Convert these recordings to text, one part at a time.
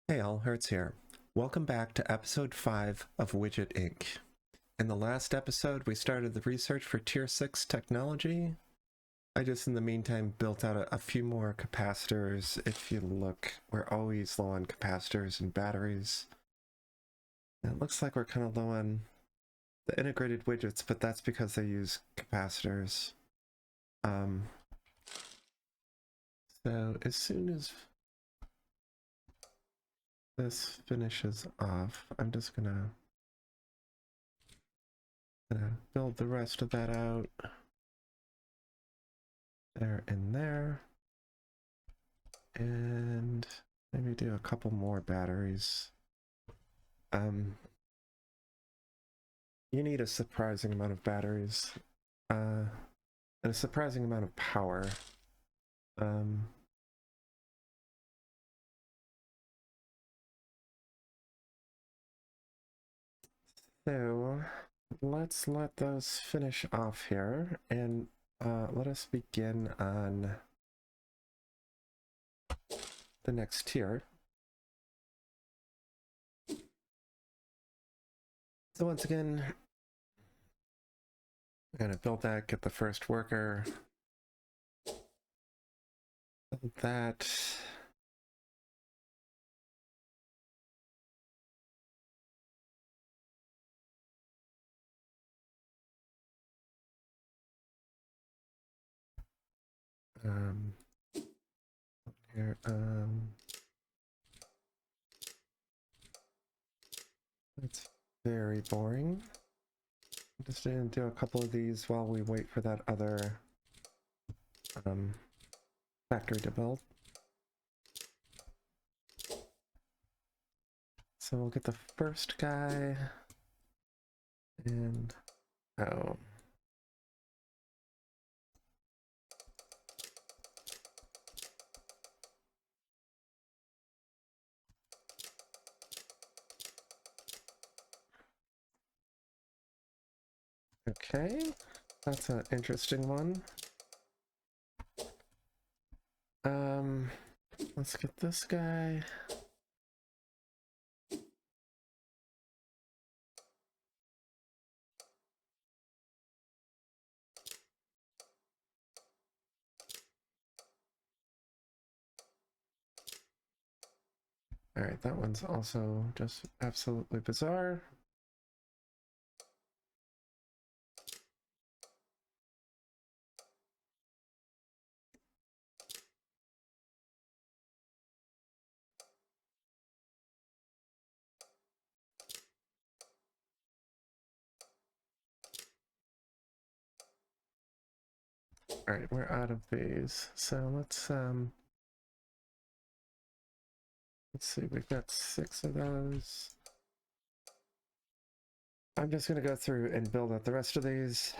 Hey all, Hertz here. Welcome back to episode 5 of Widget Inc. In the last episode, we started the research for Tier 6 technology. I just, in the meantime, built out a few more capacitors. If you look, we're always low on capacitors and batteries. And it looks like we're kind of low on the integrated widgets, but that's because they use capacitors. So as soon as this finishes off, I'm just gonna build the rest of that out. There and there. And maybe do a couple more batteries. You need a surprising amount of batteries. And a surprising amount of power. So let's let those finish off here, and let us begin on the next tier. So once again, I'm gonna build that, get the first worker. Build that. Here, that's very boring. I'm just gonna do a couple of these while we wait for that other factory to build. So we'll get the first guy, and oh. Okay, that's an interesting one. Let's get this guy. All right, that one's also just absolutely bizarre. All right, we're out of these. So let's see, we've got 6 of those. I'm just gonna go through and build out the rest of these.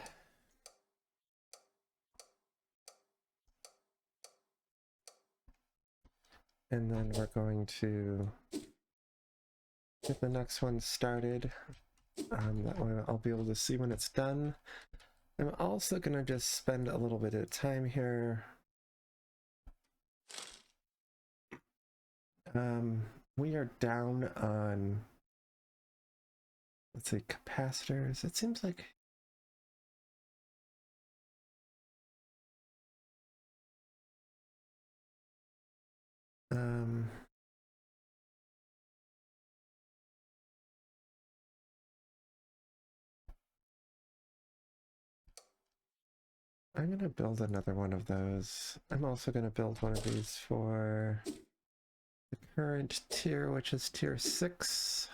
And then we're going to get the next one started. That way I'll be able to see when it's done. I'm also going to just spend a little bit of time here. We are down on, let's say, capacitors. It seems like I'm going to build another one of those. I'm also going to build one of these for the current tier, which is tier 6.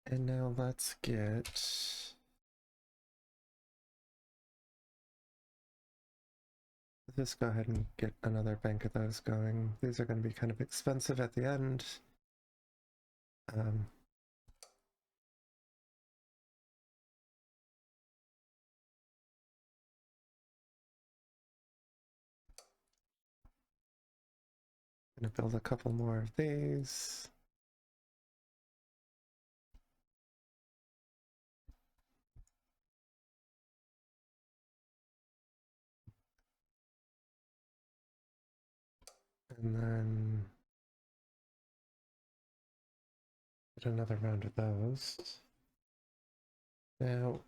And now let's get... Just go ahead and get another bank of those going. These are going to be kind of expensive at the end. Gonna build a couple more of these. And then get another round of those. Now,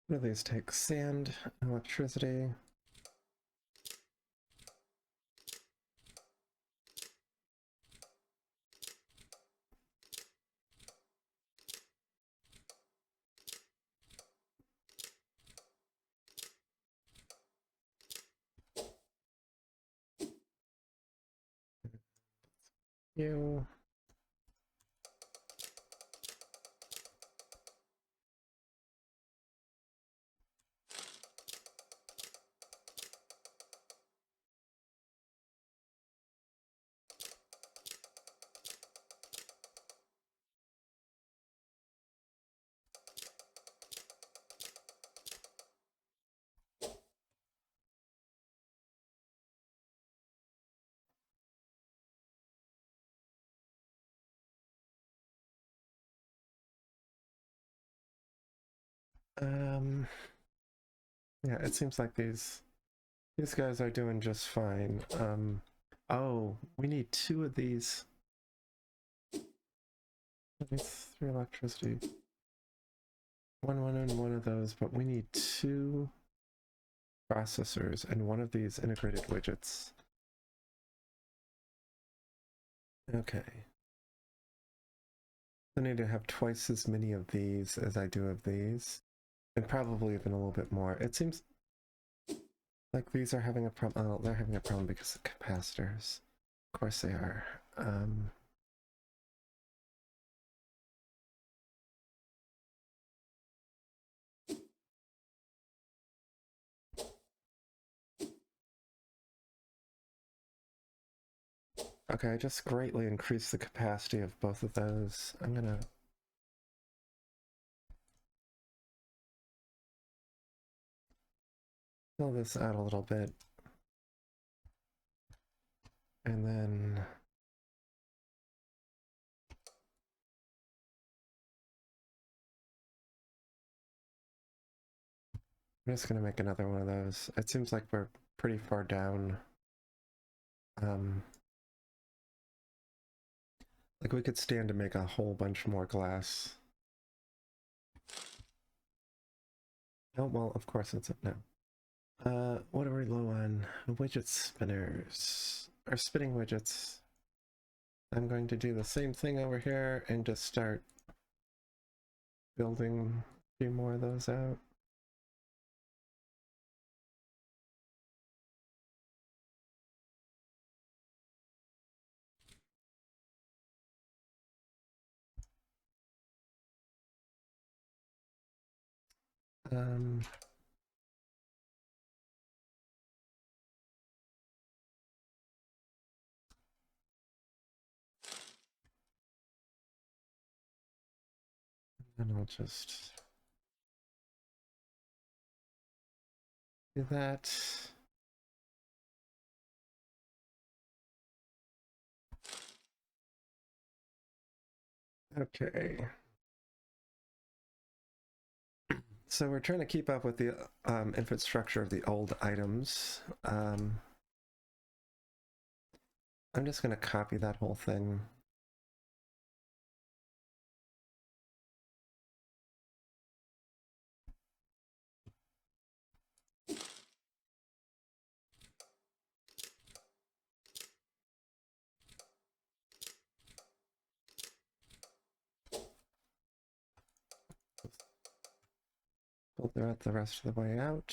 what do these take? Sand, electricity. You. Yeah, it seems like these guys are doing just fine. Oh, we need 2 of these. That means 3 electricity. One, and 1 of those, but we need 2 processors and 1 of these integrated widgets. Okay. I need to have twice as many of these as I do of these. And probably even a little bit more. It seems like these are having a problem. Oh, they're having a problem because of capacitors. Of course they are. Okay, I just greatly increased the capacity of both of those. I'm gonna fill this out a little bit. And then I'm just gonna make another one of those. It seems like we're pretty far down. Like we could stand to make a whole bunch more glass. Oh, well, of course it's up now. What are we low on? Widget spinners. Or spinning widgets. I'm going to do the same thing over here and just start building a few more of those out. And I'll just do that. Okay. So we're trying to keep up with the infrastructure of the old items. I'm just going to copy that whole thing. Filter out the rest of the way out.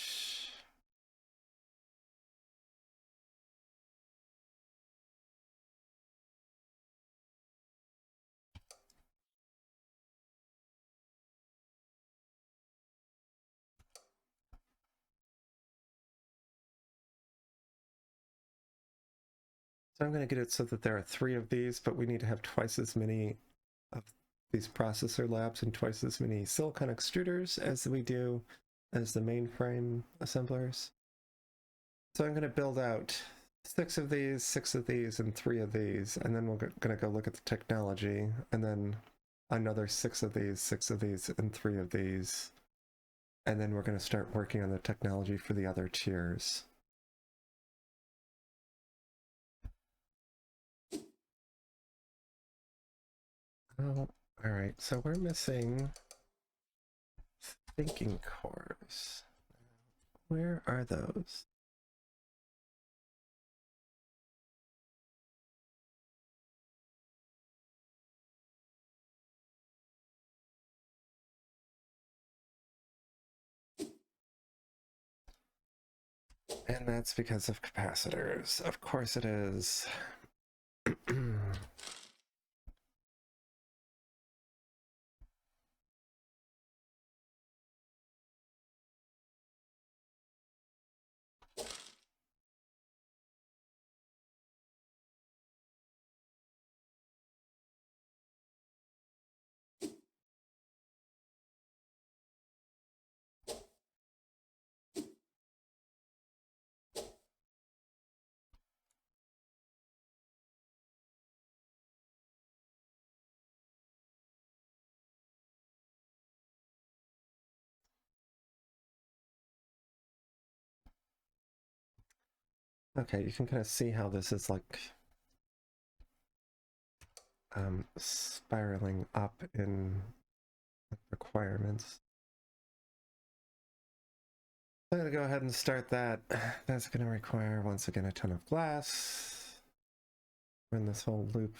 So I'm going to get it so that there are 3 of these, but we need to have twice as many of these processor labs and twice as many silicon extruders as we do as the mainframe assemblers. So I'm going to build out 6 of these, and 3 of these, and then we're going to go look at the technology, and then another 6 of these, and 3 of these, and then we're going to start working on the technology for the other tiers. Oh, all right, so we're missing thinking cores. Where are those? And that's because of capacitors. Of course it is. Okay, you can kind of see how this is like spiraling up in requirements. I'm gonna go ahead and start that. That's gonna require, once again, a ton of glass. In this whole loop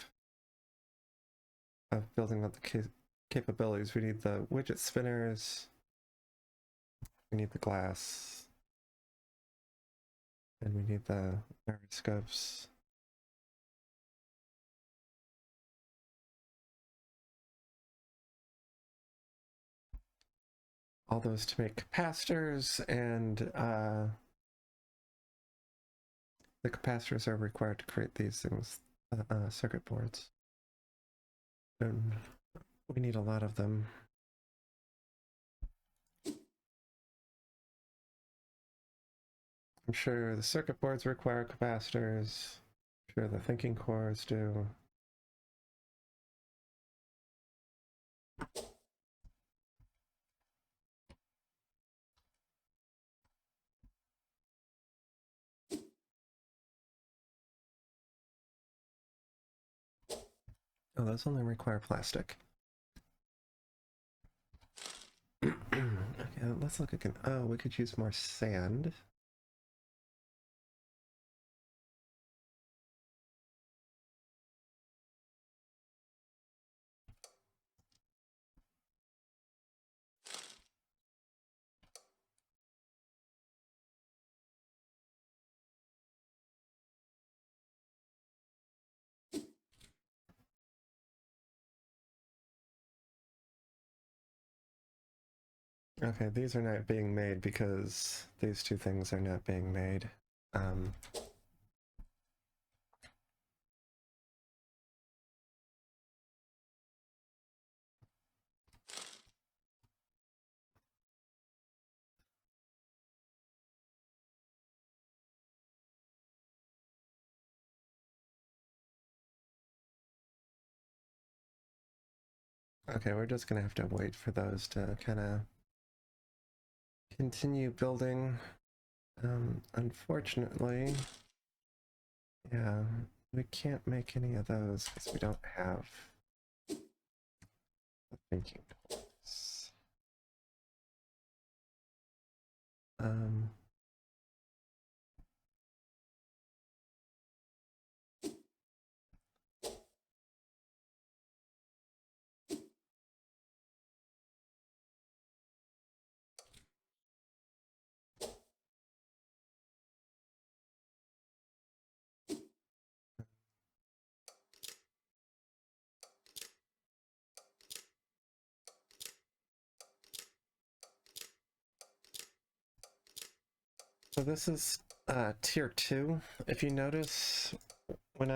of building up the capabilities, we need the widget spinners, we need the glass, and we need the gyroscopes. All those to make capacitors, and the capacitors are required to create these things, circuit boards. And we need a lot of them. I'm sure the circuit boards require capacitors. I'm sure the thinking cores do. Oh, those only require plastic. Okay, let's look again. Oh, we could use more sand. Okay, these are not being made because these two things are not being made. Okay, we're just gonna have to wait for those to kind of continue building. Unfortunately, yeah, we can't make any of those because we don't have the thinking tools. So this is tier 2. If you notice, when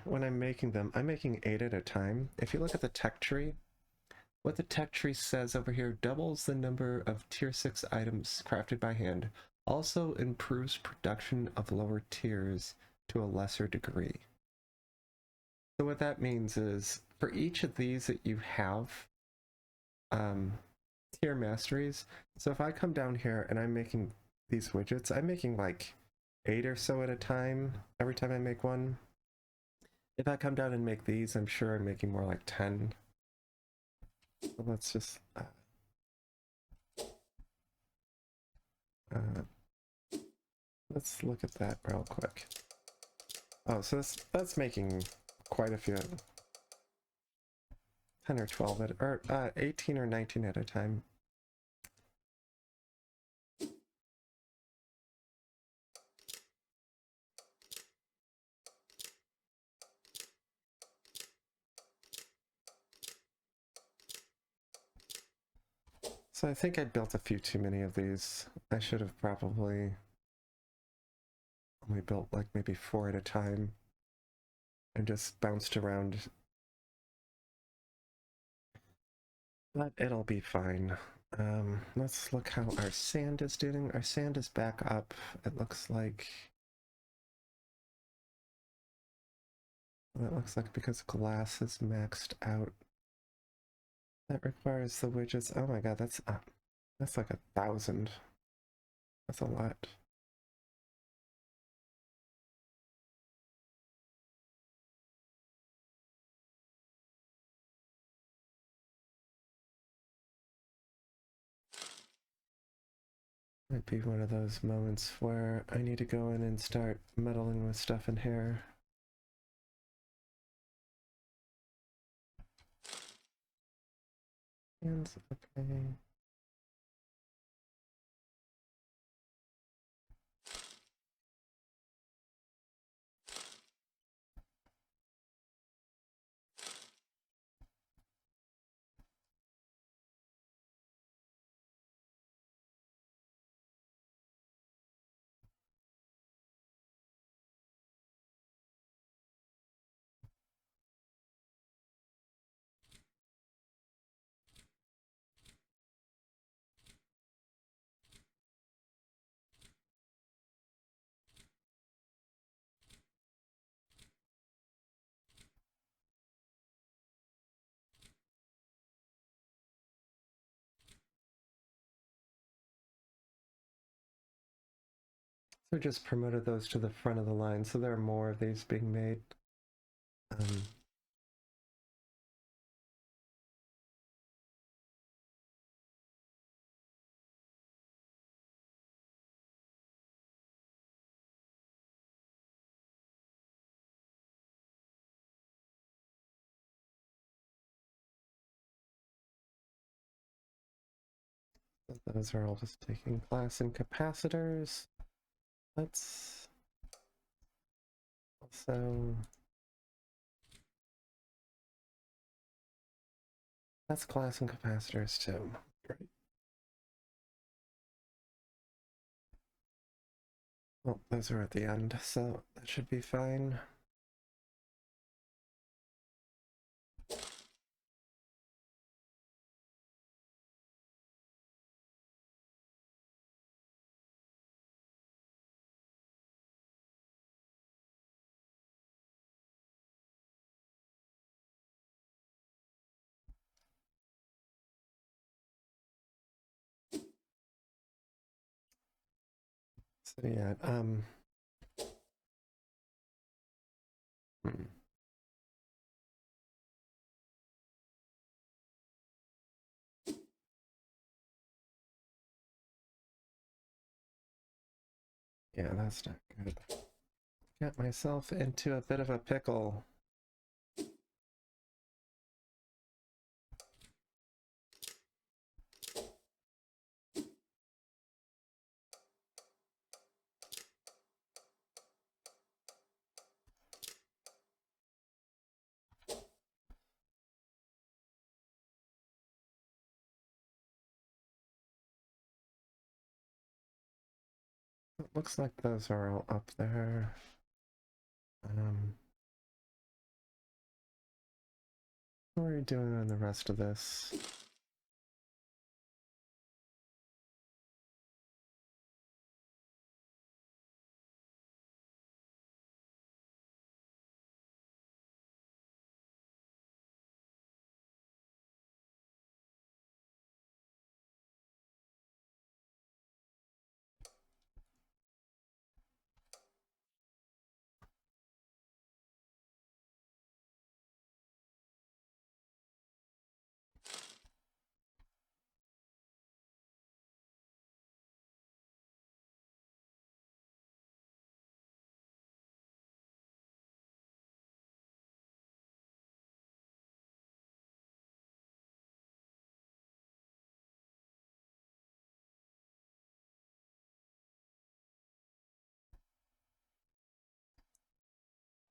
when I'm making them, I'm making 8 at a time. If you look at the tech tree, what the tech tree says over here doubles the number of tier 6 items crafted by hand, also improves production of lower tiers to a lesser degree. So what that means is for each of these that you have tier masteries, so if I come down here and I'm making these widgets, I'm making like 8 or so at a time every time I make one. If I come down and make these, I'm sure I'm making more like 10. So let's just let's look at that real quick. Oh, so that's making quite a few. 10 or 12 at, or 18 or 19 at a time. So I think I built a few too many of these. I should have probably only built like maybe 4 at a time and just bounced around. But it'll be fine. Let's look how our sand is doing. Our sand is back up. It looks like because glass is maxed out. That requires the widgets. Oh my god, that's like 1,000. That's a lot. Might be one of those moments where I need to go in and start meddling with stuff in here. Hands, okay. So just promoted those to the front of the line, so there are more of these being made. Those are all just taking glass and capacitors. Let's also... That's glass and capacitors too. Great. Well, those are at the end, so that should be fine. So yeah, yeah, that's not good. Got myself into a bit of a pickle. It looks like those are all up there. How are we doing on the rest of this?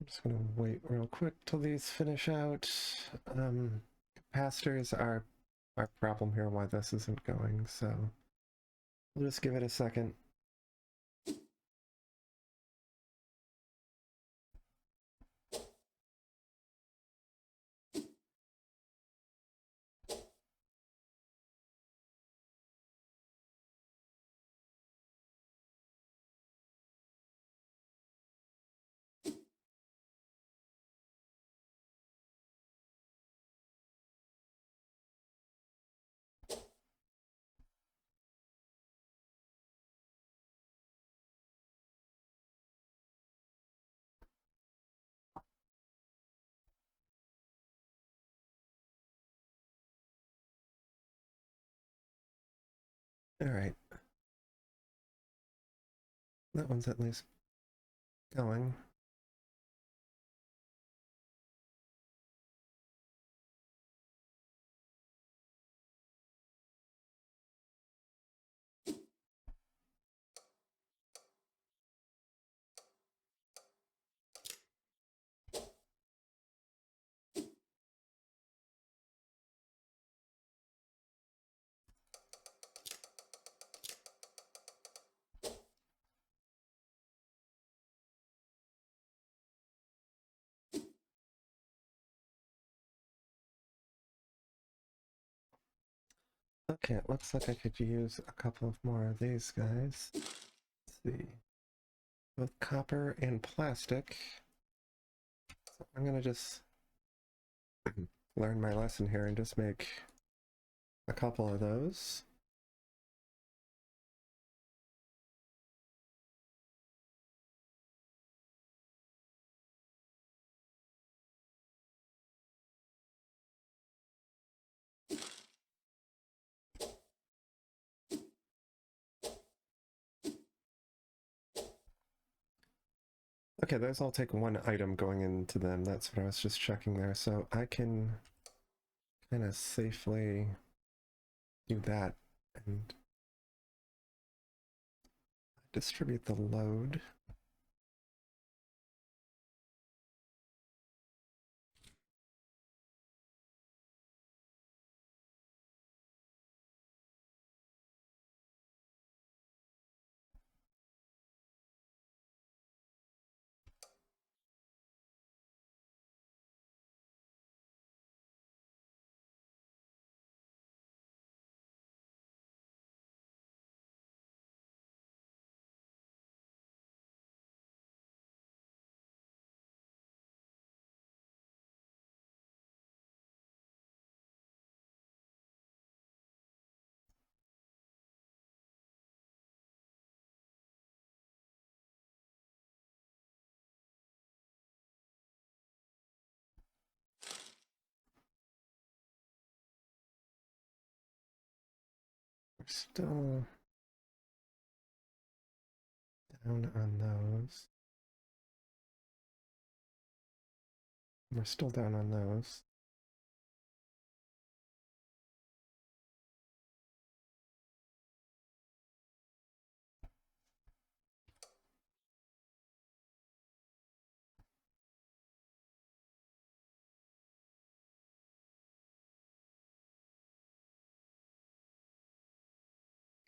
I'm just gonna wait real quick till these finish out. Capacitors are our problem here why this isn't going, so we'll just give it a second. All right, that one's at least going. Okay, it looks like I could use a couple of more of these guys. Let's see. Both copper and plastic. So I'm gonna just learn my lesson here and just make a couple of those. Okay, those all take one item going into them. That's what I was just checking there. So I can kind of safely do that and distribute the load. We're still down on those. We're still down on those.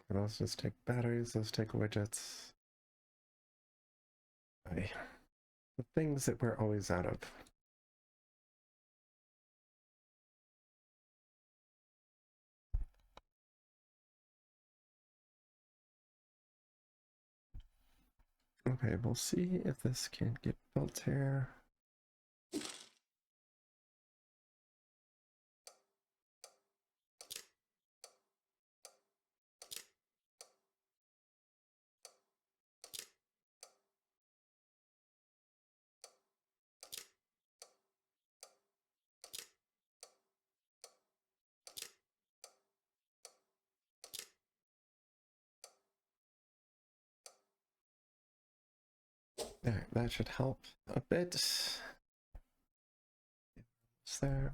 Those just take batteries, those take widgets. Aye. The things that we're always out of. Okay, we'll see if this can get built here. Alright, that should help a bit. Is there?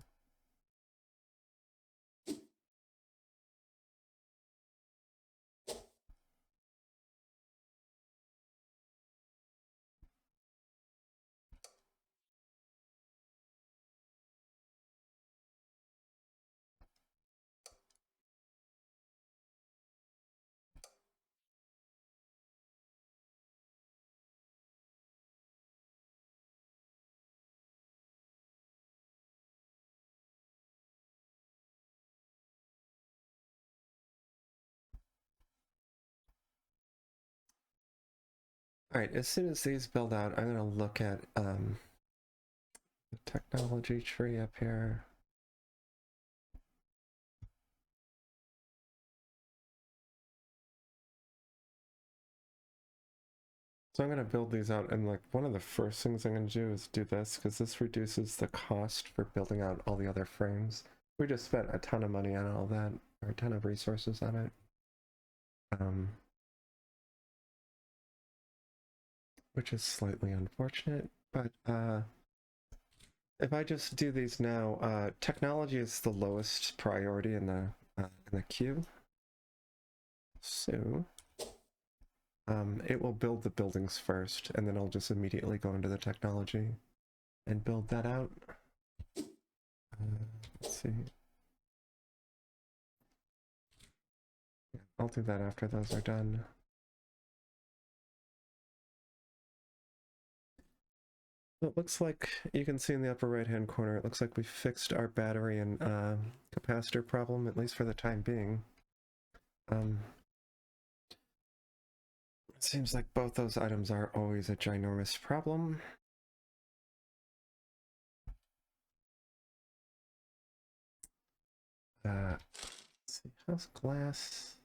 Alright, as soon as these build out, I'm gonna look at the technology tree up here. So I'm going to build these out, and like one of the first things I'm going to do is do this, because this reduces the cost for building out all the other frames. We just spent a ton of money on all that, or a ton of resources on it. Which is slightly unfortunate, but if I just do these now, technology is the lowest priority in the queue. So it will build the buildings first, and then I'll just immediately go into the technology and build that out. Let's see. Yeah, I'll do that after those are done. So it looks like, you can see in the upper right hand corner, it looks like we fixed our battery and capacitor problem, at least for the time being. It seems like both those items are always a ginormous problem. Let's see, how's glass,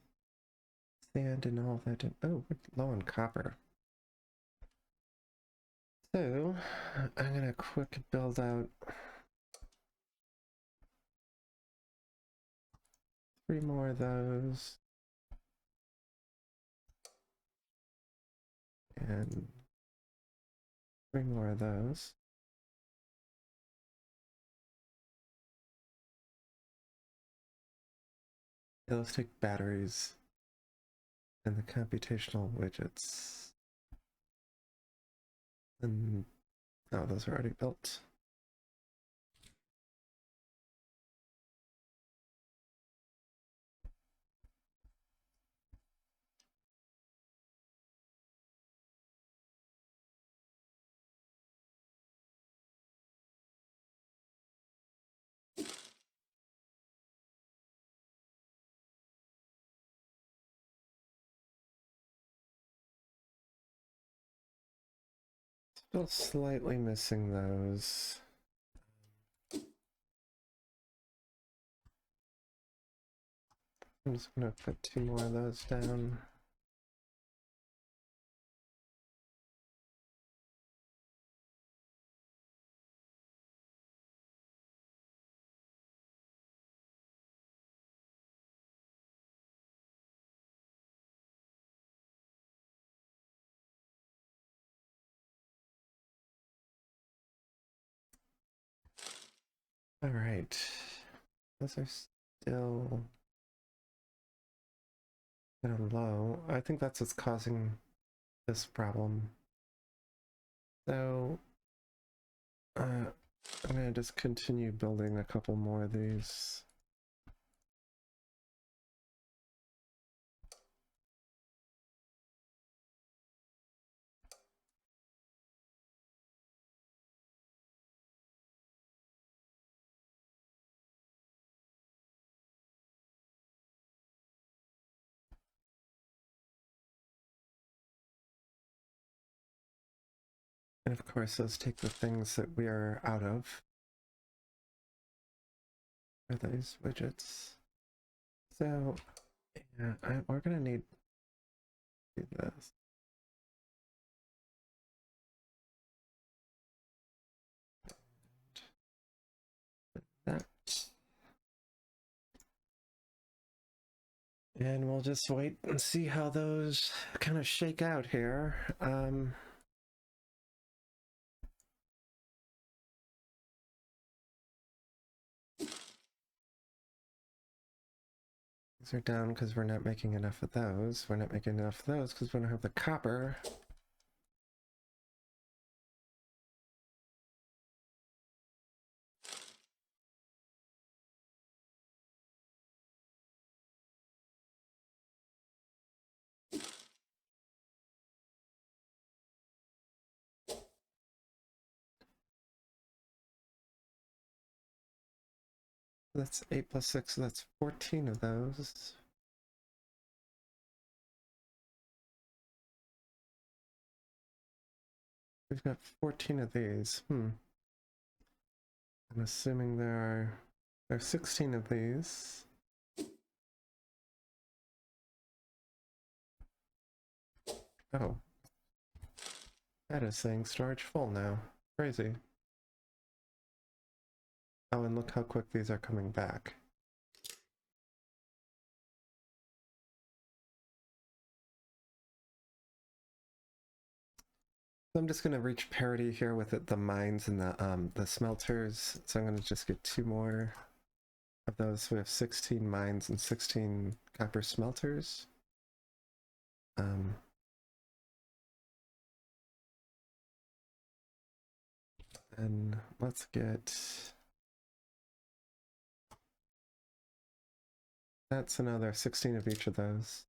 sand, and all that? Oh, we're low on copper. So, I'm gonna quick build out 3 more of those. And 3 more of those. Yeah, let's take batteries and the computational widgets. And oh, those are already built. Still slightly missing those. I'm just gonna put 2 more of those down. All right, those are still kind of low. I think that's what's causing this problem. So I'm gonna just continue building a couple more of these. And of course, those take the things that we are out of. Are these widgets? So, yeah, we're gonna need to do this. That. And we'll just wait and see how those kind of shake out here. These are down because we're not making enough of those. We're not making enough of those because we don't have the copper. That's 8 plus 6, so that's 14 of those. We've got 14 of these. I'm assuming there are 16 of these. Oh. That is saying storage full now. Crazy. Oh, and look how quick these are coming back. So I'm just going to reach parity here with the mines and the smelters. So I'm going to just get 2 more of those. We have 16 mines and 16 copper smelters. And let's get... That's another 16 of each of those.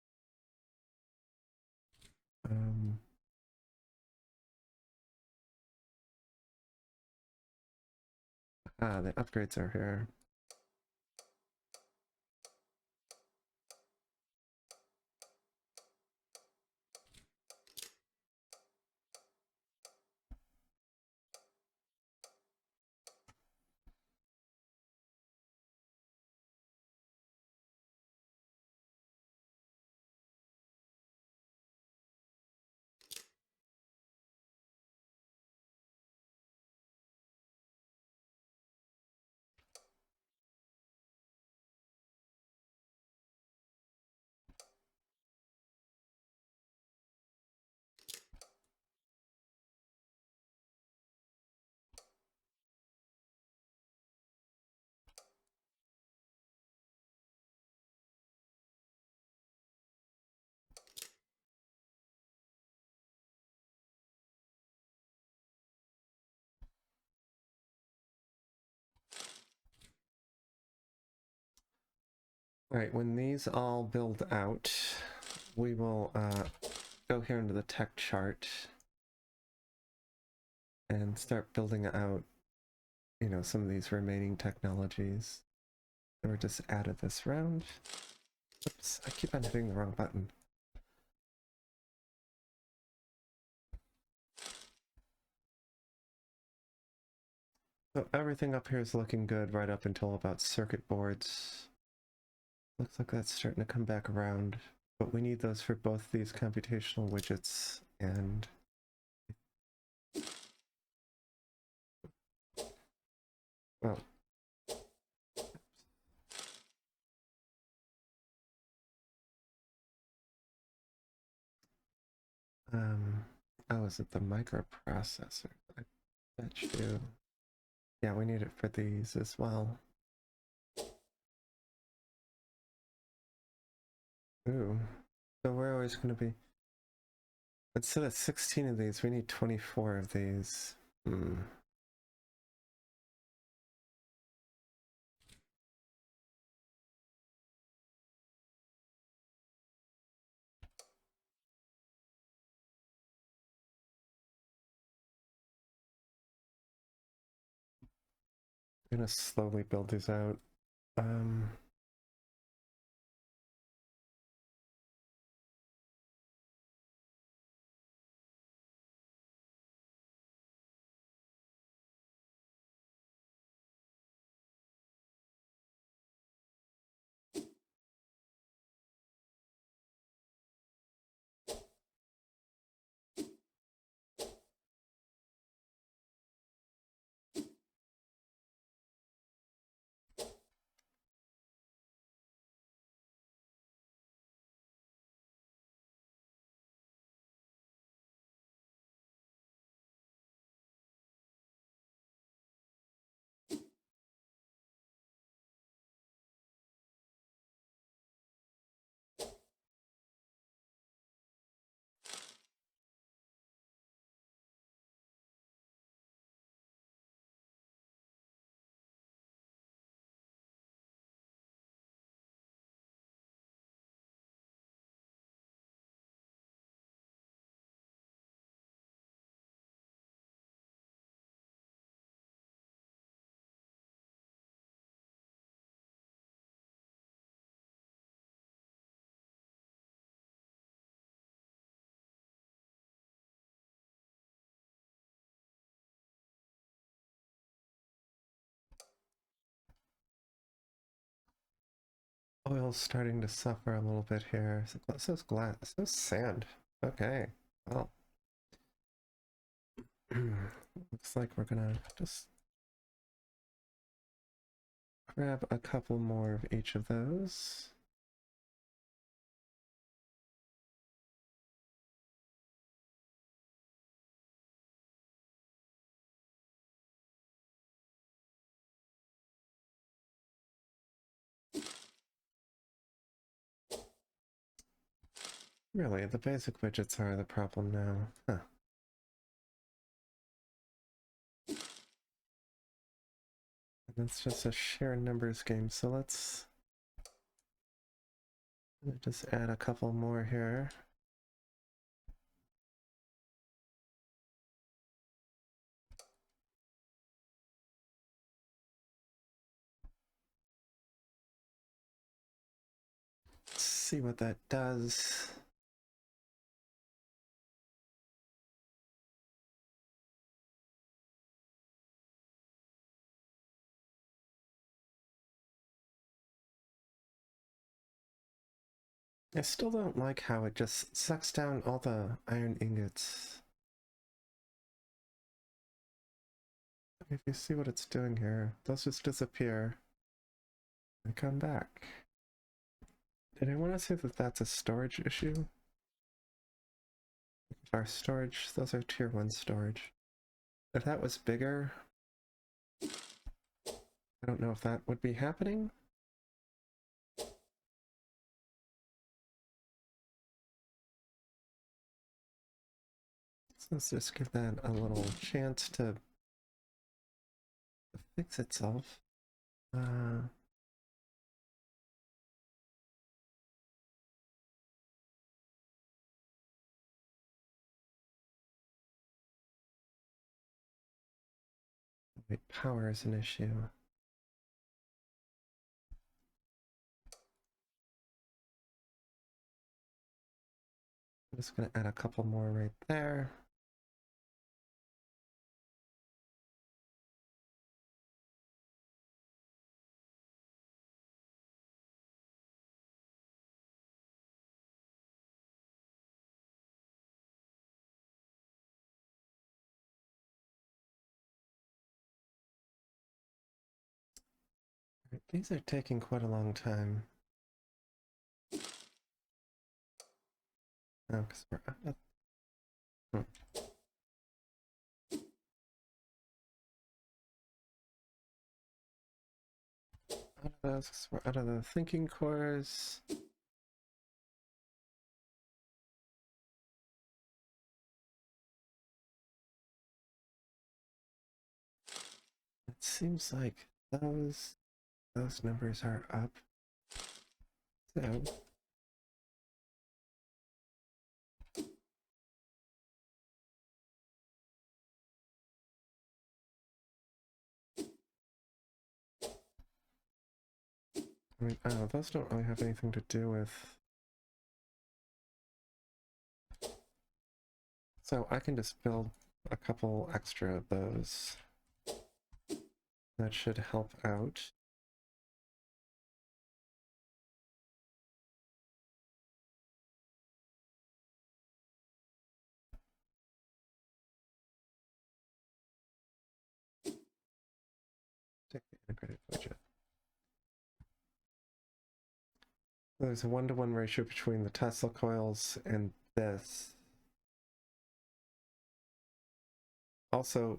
The upgrades are here. Right, when these all build out, we will go here into the tech chart and start building out, you know, some of these remaining technologies. And we're just added this round. Oops, I keep on hitting the wrong button. So everything up here is looking good right up until about circuit boards. Looks like that's starting to come back around, but we need those for both these computational widgets and... Well, oh, is it the microprocessor? I bet you. Yeah, we need it for these as well. Ooh, so we're always going to be... Instead of 16 of these, we need 24 of these. I'm gonna slowly build these out. still starting to suffer a little bit here. So is glass. So is sand. Okay. Well. Looks like we're gonna just grab a couple more of each of those. Really, the basic widgets are the problem now. Huh. And it's just a sheer numbers game, so let's just add a couple more here. Let's see what that does. I still don't like how it just sucks down all the iron ingots. If you see what it's doing here, those just disappear and come back. Did I want to say that that's a storage issue? Our storage, those are tier 1 storage. If that was bigger, I don't know if that would be happening. So let's just give that a little chance to fix itself. Wait, power is an issue. I'm just going to add a couple more right there. Right, these are taking quite a long time. Oh, because we're out of... Out of those, 'cause we're out of the thinking cores. It seems like those numbers are up. So I mean, oh, those don't really have anything to do with... So I can just build a couple extra of those. That should help out. Take the integrated widget. There's a 1-to-1 ratio between the Tesla coils and this. Also,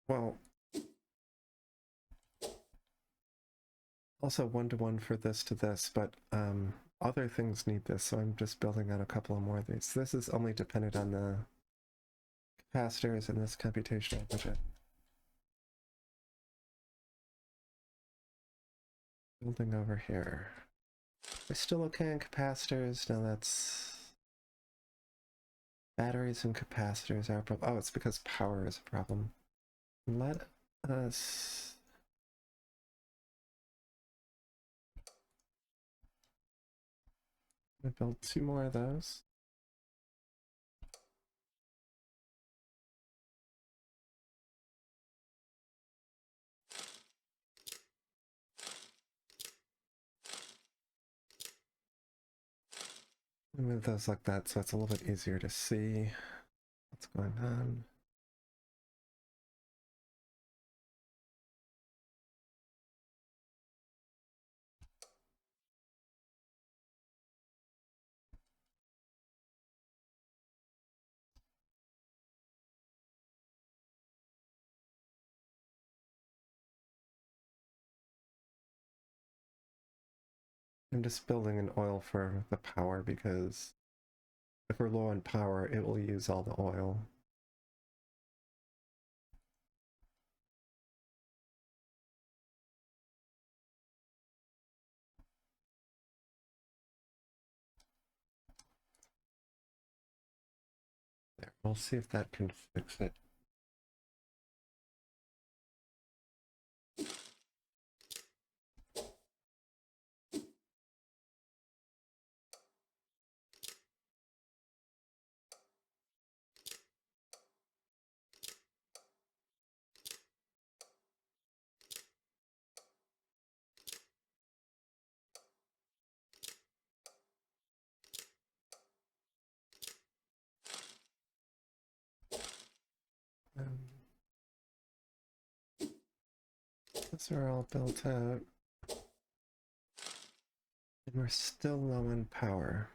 well, also 1-to-1 for this to this, but other things need this, so I'm just building out a couple of more of these. This is only dependent on the capacitors in this computational budget. Building over here. We're still okay on capacitors. Now that's... Batteries and capacitors are a problem. Oh, it's because power is a problem. Let us... I'm gonna build 2 more of those. Move those like that so it's a little bit easier to see what's going on. I'm just building an oil for the power because if we're low on power, it will use all the oil. There, we'll see if that can fix it. Those are all built out. And we're still low on power.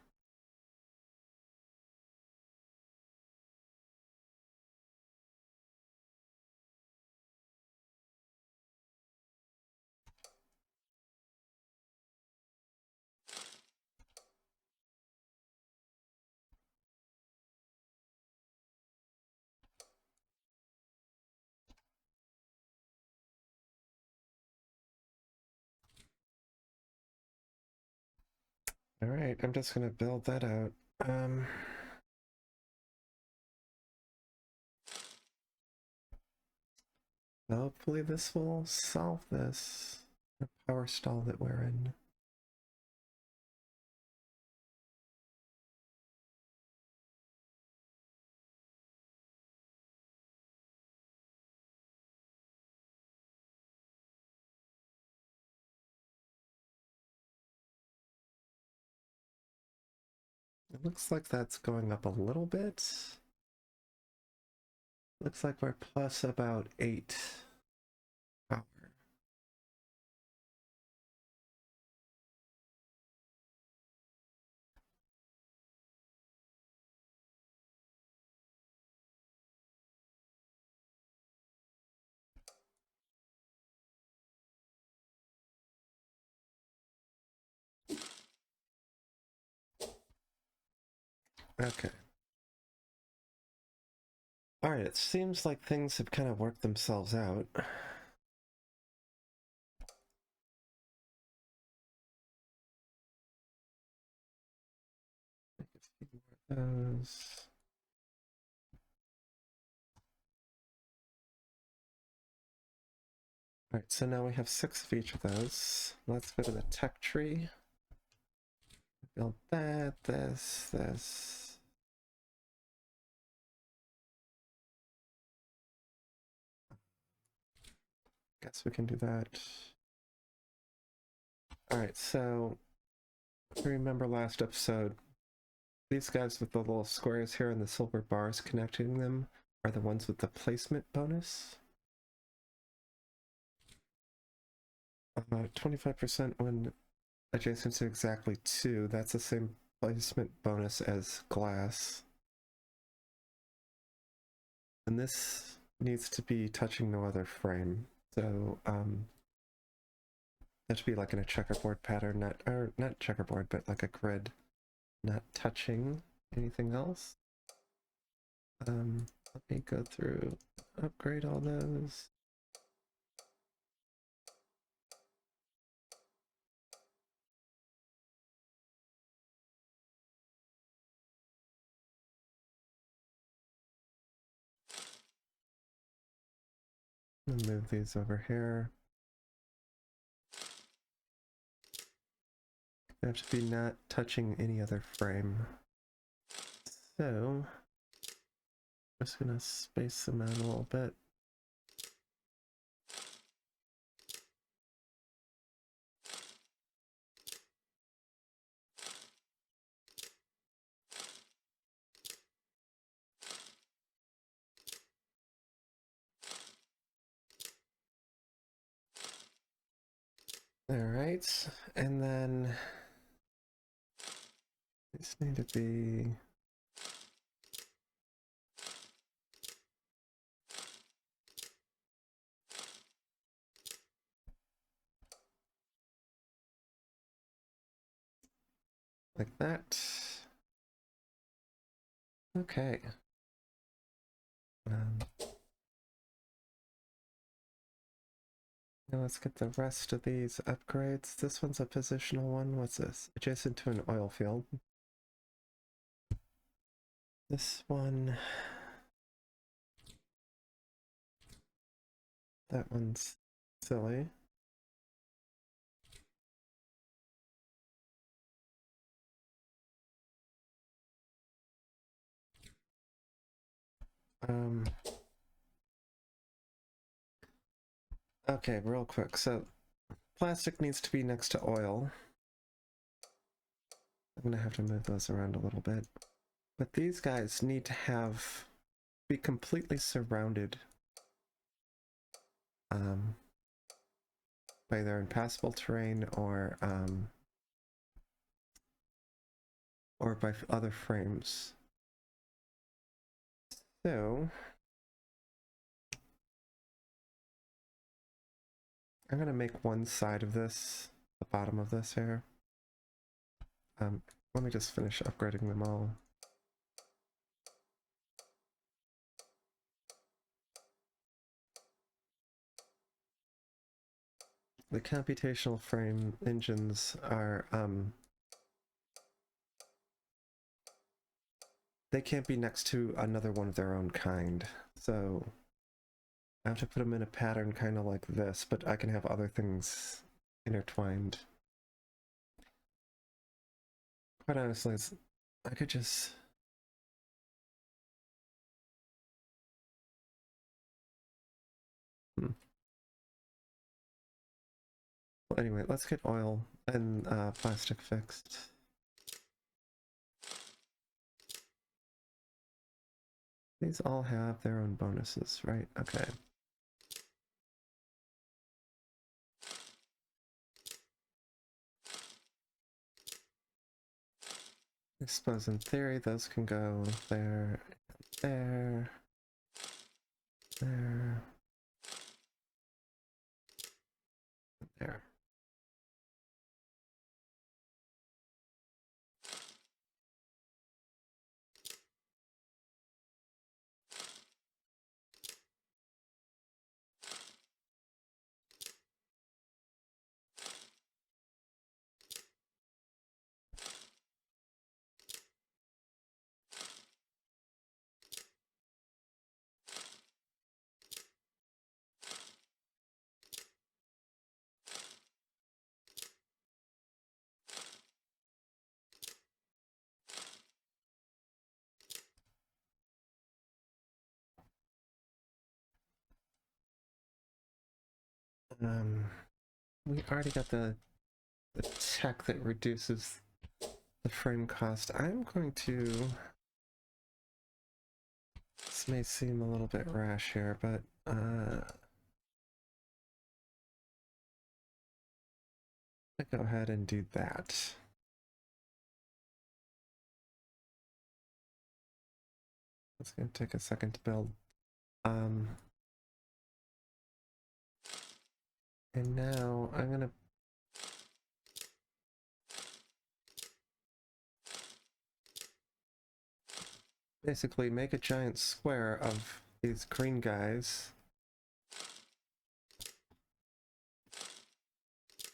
All right, I'm just gonna build that out. Hopefully this will solve this, the power stall that we're in. It looks like that's going up a little bit. Looks like we're plus about 8 power. Okay. Alright, it seems like things have kind of worked themselves out. Make a few more of those. Alright, so now we have 6 of each of those. Let's go to the tech tree. Build that, this. Guess we can do that. Alright, so remember last episode, these guys with the little squares here and the silver bars connecting them are the ones with the placement bonus. 25% when adjacent to exactly 2. That's the same placement bonus as glass. And this needs to be touching no other frame. So that should be like in a checkerboard pattern, not checkerboard, but like a grid, not touching anything else. Let me go through, upgrade all those. And move these over here. They have to be not touching any other frame. So, I'm just gonna space them out a little bit. All right, and then these need to be like that. Okay. Now let's get the rest of these upgrades. This one's a positional one. What's this? Adjacent to an oil field. This one... That one's silly. Okay, real quick. So plastic needs to be next to oil. I'm gonna have to move those around a little bit. But these guys need to be completely surrounded by either impassable terrain or by other frames. So I'm gonna make one side of this, the bottom of this here. Let me just finish upgrading them all. The computational frame engines are, they can't be next to another one of their own kind. So I have to put them in a pattern kind of like this, but I can have other things intertwined. Quite honestly, I could just... Well, anyway, let's get oil and plastic fixed. These all have their own bonuses, right? Okay. I suppose in theory those can go there, there, there, there. We already got the tech that reduces the frame cost. I'm going to... This may seem a little bit rash here, but I'll go ahead and do that. It's going to take a second to build. And now I'm going to basically make a giant square of these green guys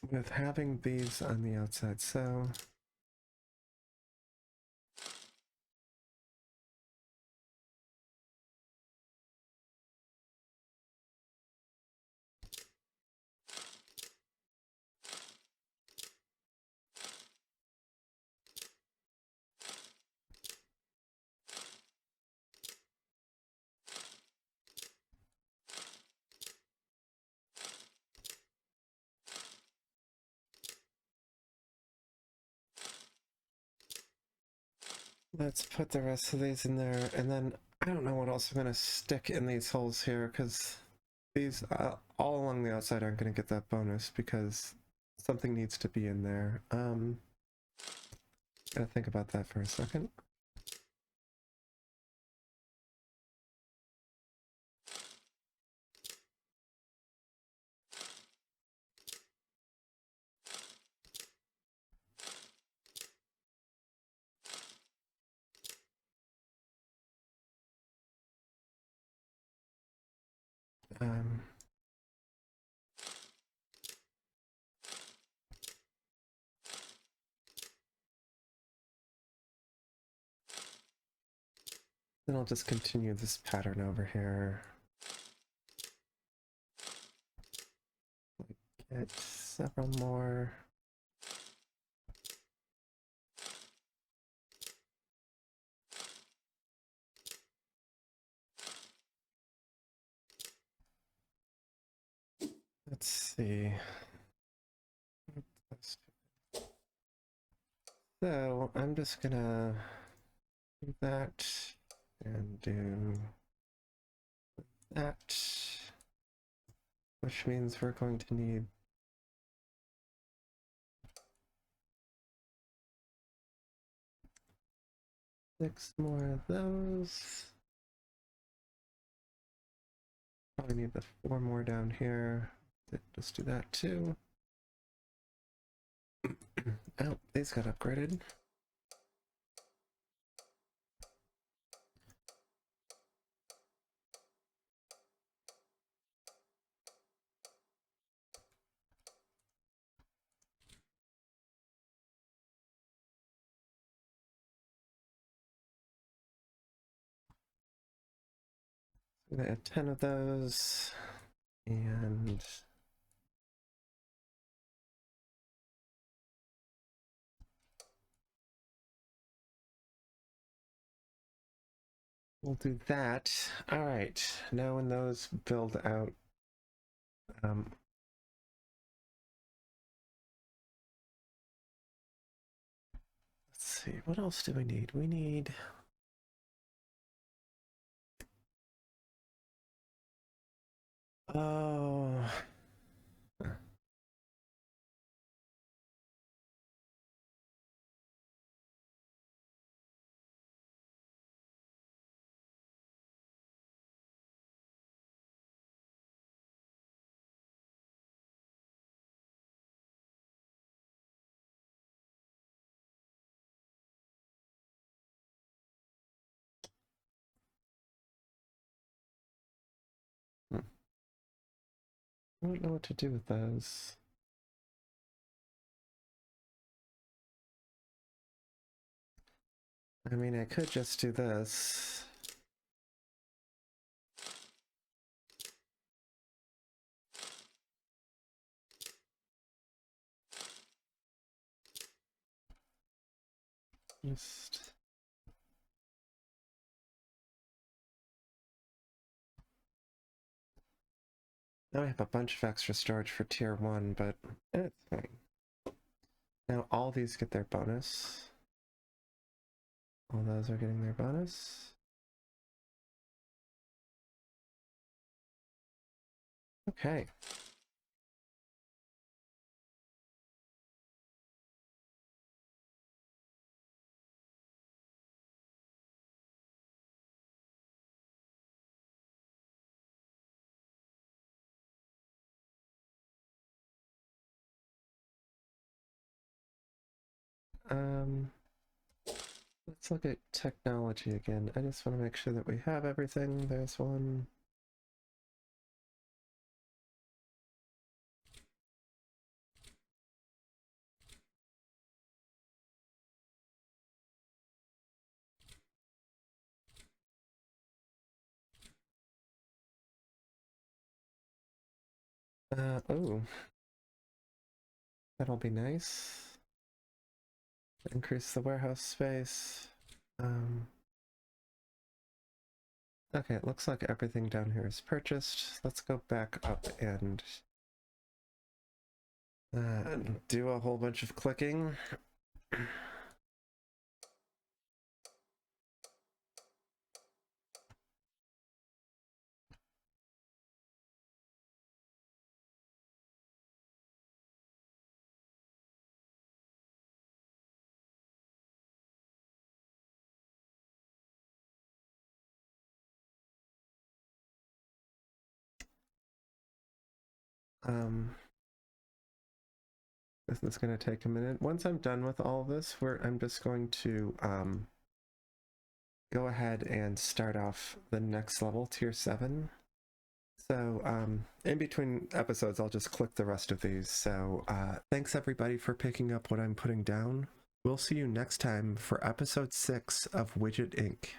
with having these on the outside. So let's put the rest of these in there, and then I don't know what else I'm going to stick in these holes here, because these all along the outside aren't going to get that bonus because something needs to be in there. Gotta think about that for a second. Um, then I'll just continue this pattern over here. Get several more. Let's see. So I'm just gonna do that and do that, which means we're going to need six more of those. Probably need the four more down here. Just do that too. Oh, these got upgraded. I'm gonna add 10 of those, and we'll do that. All right, now when those build out, let's see, what else do we need? We need oh, I don't know what to do with those. I mean, I could just do this. Just now I have a bunch of extra storage for tier 1, but it's fine. Now all these get their bonus. All those are getting their bonus. Okay. Let's look at technology again. I just want to make sure that we have everything. There's one. Oh, that'll be nice. Increase the warehouse space. Okay, it looks like everything down here is purchased. Let's go back up and do a whole bunch of clicking. This is going to take a minute. Once I'm done with all of this, I'm just going to go ahead and start off the next level, tier 7. So in between episodes, I'll just click the rest of these. So thanks everybody for picking up what I'm putting down. We'll see you next time for episode 6 of Widget Inc.